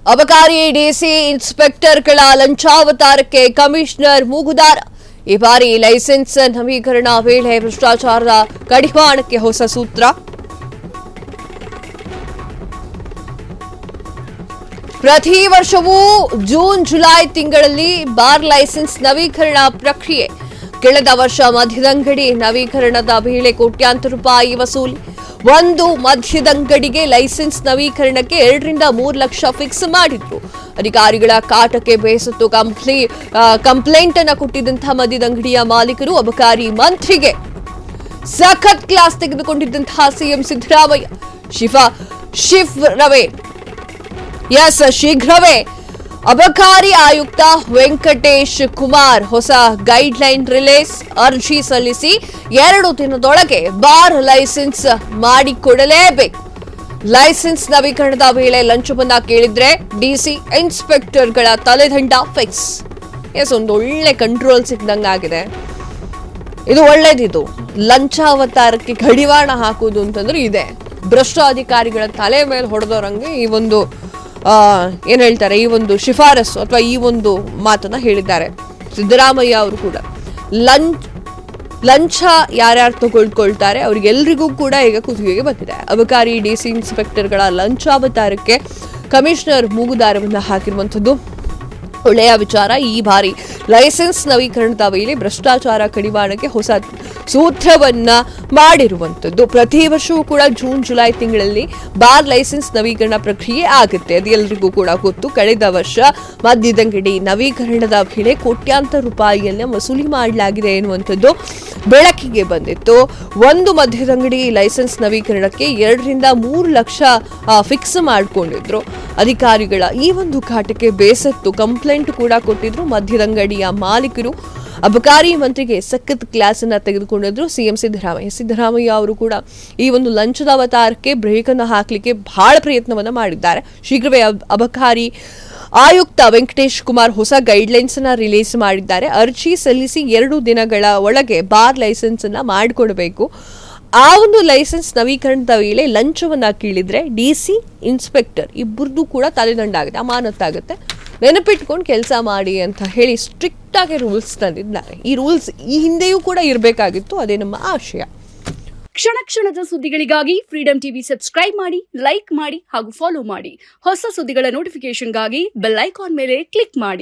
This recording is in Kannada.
ಅಬಕಾರಿ ಡಿಸಿ ಇನ್ಸ್ಪೆಕ್ಟರ್ಗಳ ಲಂಚಾವತಾರಕ್ಕೆ ಕಮಿಷನರ್ ಮೂಗುದಾರ. ಈ ಬಾರಿ ಲೈಸೆನ್ಸ್ ನವೀಕರಣ ವೇಳೆ ಭ್ರಷ್ಟಾಚಾರದ ಕಡಿವಾಣಕ್ಕೆ ಹೊಸ ಸೂತ್ರ. ಪ್ರತಿ ವರ್ಷವೂ ಜೂನ್ ಜುಲೈ ತಿಂಗಳಲ್ಲಿ ಬಾರ್ ಲೈಸೆನ್ಸ್ ನವೀಕರಣ ಪ್ರಕ್ರಿಯೆ. ಕಳೆದ ವರ್ಷ ಮದ್ಯದಂಗಡಿ ನವೀಕರಣದ ವೇಳೆ ಕೋಟ್ಯಾಂತರ ರೂಪಾಯಿ ವಸೂಲಿ. ಒಂದು ಮದ್ಯದಂಗಡಿಗೆ ಲೈಸೆನ್ಸ್ ನವೀಕರಣಕ್ಕೆ 2 ರಿಂದ 3 ಲಕ್ಷ ಫಿಕ್ಸ್ ಮಾಡಿದ್ರು. ಅಧಿಕಾರಿಗಳ ಕಾಟಕ್ಕೆ ಬೇಸತ್ತು ಕಂಪ್ಲೇಂಟ್ ಅನ್ನು ಕೊಟ್ಟಿದ್ದಂತಹ ಮದ್ಯದಂಗಡಿಯ ಮಾಲೀಕರು ಅಬಕಾರಿ ಮಂತ್ರಿಗೆ ಸಖತ್ ಕ್ಲಾಸ್ ತೆಗೆದುಕೊಂಡಿದ್ದಂತಹ ಸಿಎಂ ಸಿದ್ದರಾಮಯ್ಯ ಶೀಘ್ರವೇ ಅಬಕಾರಿ ಆಯುಕ್ತ ವೆಂಕಟೇಶ್ ಕುಮಾರ್ ಹೊಸ ಗೈಡ್ಲೈನ್ ರಿಲೀಸ್. ಅರ್ಜಿ ಸಲ್ಲಿಸಿ 2 ದಿನದೊಳಗೆ ಬಾರ್ ಲೈಸೆನ್ಸ್ ಮಾಡಿಕೊಡಲೇಬೇಕು. ಲೈಸೆನ್ಸ್ ನವೀಕರಣದ ವೇಳೆ ಲಂಚವನ್ನ ಕೇಳಿದ್ರೆ ಡಿಸಿ ಇನ್ಸ್ಪೆಕ್ಟರ್ಗಳ ತಲೆದಂಡ ಫಿಕ್ಸ್. ಒಂದು ಒಳ್ಳೆ ಕಂಟ್ರೋಲ್ ಸಿಕ್ದಂಗಾಗಿದೆ. ಇದು ಒಳ್ಳೇದಿದು. ಲಂಚಾವತಾರಕ್ಕೆ ಕಡಿವಾಣ ಹಾಕುವುದು ಅಂತಂದ್ರೆ ಇದೆ. ಭ್ರಷ್ಟ ಅಧಿಕಾರಿಗಳ ತಲೆ ಮೇಲೆ ಹೊಡೆದವರಂಗೆ ಈ ಒಂದು ಏನ್ ಹೇಳ್ತಾರೆ, ಈ ಒಂದು ಶಿಫಾರಸು ಅಥವಾ ಈ ಒಂದು ಮಾತನ್ನ ಹೇಳಿದ್ದಾರೆ ಸಿದ್ದರಾಮಯ್ಯ ಅವರು ಕೂಡ. ಲಂಚ ಯಾರ್ಯಾರು ತಗೊಳ್ಕೊಳ್ತಾರೆ ಅವ್ರಿಗೆಲ್ರಿಗೂ ಕೂಡ ಈಗ ಕುತ್ತಿಗೆಗೆ ಬಂದಿದೆ. ಅಬಕಾರಿ ಡಿಸಿ ಇನ್ಸ್ಪೆಕ್ಟರ್ಗಳ ಲಂಚಾವತಾರಕ್ಕೆ ಕಮಿಷನರ್ ಮೂಗುದಾರವನ್ನ ಹಾಕಿರುವಂಥದ್ದು ಒಳ್ಳೆಯ ವಿಚಾರ. ಈ ಬಾರಿ ಲೈಸೆನ್ಸ್ ನವೀಕರಣದ ವೇಳೆ ಭ್ರಷ್ಟಾಚಾರ ಕಡಿವಾಣಕ್ಕೆ ಹೊಸ ಸೂತ್ರವನ್ನ ಮಾಡಿರುವಂಥದ್ದು. ಪ್ರತಿ ವರ್ಷವೂ ಕೂಡ ಜೂನ್ ಜುಲೈ ತಿಂಗಳಲ್ಲಿ ಬಾರ್ ಲೈಸೆನ್ಸ್ ನವೀಕರಣ ಪ್ರಕ್ರಿಯೆ ಆಗುತ್ತೆ. ಅದು ಎಲ್ಲರಿಗೂ ಕೂಡ ಗೊತ್ತು. ಕಳೆದ ವರ್ಷ ಮದ್ಯದಂಗಡಿ ನವೀಕರಣದ ವೇಳೆ ಕೋಟ್ಯಾಂತರ ರೂಪಾಯಿಯನ್ನ ವಸೂಲಿ ಮಾಡಲಾಗಿದೆ ಎನ್ನುವಂಥದ್ದು ಬೆಳಕಿಗೆ ಬಂದಿತ್ತು. ಒಂದು ಮದ್ಯದಂಗಡಿ ಲೈಸೆನ್ಸ್ ನವೀಕರಣಕ್ಕೆ 2 ರಿಂದ 3 ಲಕ್ಷ ಫಿಕ್ಸ್ ಮಾಡಿಕೊಂಡಿದ್ರು. ಅಧಿಕಾರಿಗಳ ಈ ಒಂದು ಕಾಟಕ್ಕೆ ಬೇಸತ್ತು ಕಂಪ್ಲೇಂಟ್ ಕೂಡ ಕೊಟ್ಟಿದ್ರು ಮದ್ಯದಂಗಡಿಯ ಮಾಲೀಕರು. ಅಬಕಾರಿ ಮಂತ್ರಿಗೆ ಸಖತ್ ಕ್ಲಾಸ್ ಅನ್ನ ತೆಗೆದುಕೊಂಡಿದ್ರು ಸಿಎಂ ಸಿದ್ದರಾಮಯ್ಯ ಅವರು ಕೂಡ ಈ ಒಂದು ಲಂಚದ ಅವತಾರಕ್ಕೆ ಬ್ರೇಕ್ ಅನ್ನು ಹಾಕಲಿಕ್ಕೆ ಬಹಳ ಪ್ರಯತ್ನವನ್ನ ಮಾಡಿದ್ದಾರೆ. ಶೀಘ್ರವೇ ಅಬಕಾರಿ ಆಯುಕ್ತ ವೆಂಕಟೇಶ್ ಕುಮಾರ್ ಹೊಸ ಗೈಡ್ಲೈನ್ಸ್ ಅನ್ನ ರಿಲೀಸ್ ಮಾಡಿದ್ದಾರೆ. ಅರ್ಜಿ ಸಲ್ಲಿಸಿ 2 ದಿನಗಳ ಒಳಗೆ ಬಾರ್ ಲೈಸೆನ್ಸ್ ಅನ್ನ ಮಾಡಿಕೊಡಬೇಕು. ಆ ಒಂದು ಲೈಸೆನ್ಸ್ ನವೀಕರಣದ ವೇಳೆ ಲಂಚವನ್ನ ಕೇಳಿದ್ರೆ ಡಿಸಿ ಇನ್ಸ್ಪೆಕ್ಟರ್ ಇಬ್ಬರದು ಕೂಡ ತಲೆದಂಡ ಆಗುತ್ತೆ, ಅಮಾನತ್ತಾಗುತ್ತೆ. ನೆನಪಿಟ್ಕೊಂಡು ಕೆಲಸ ಮಾಡಿ ಅಂತ ಹೇಳಿ ಸ್ಟ್ರಿಕ್ಟ್ ಆಗಿ ರೂಲ್ಸ್ ತಂದಿದ್ದಾರೆ. ಈ ರೂಲ್ಸ್ ಈ ಹಿಂದೆಯೂ ಕೂಡ ಇರಬೇಕಾಗಿತ್ತು. ಅದೇ ನಮ್ಮ ಆಶಯ. ಕ್ಷಣ ಕ್ಷಣದ ಸುದ್ದಿಗಳಿಗಾಗಿ ಫ್ರೀಡಂ ಟಿವಿ ಸಬ್ಸ್ಕ್ರೈಬ್ ಮಾಡಿ, ಲೈಕ್ ಮಾಡಿ ಹಾಗೂ ಫಾಲೋ ಮಾಡಿ. ಹೊಸ ಸುದ್ದಿಗಳ ನೋಟಿಫಿಕೇಶನ್ಗಾಗಿ ಬೆಲ್ ಐಕಾನ್ ಮೇಲೆ ಕ್ಲಿಕ್ ಮಾಡಿ.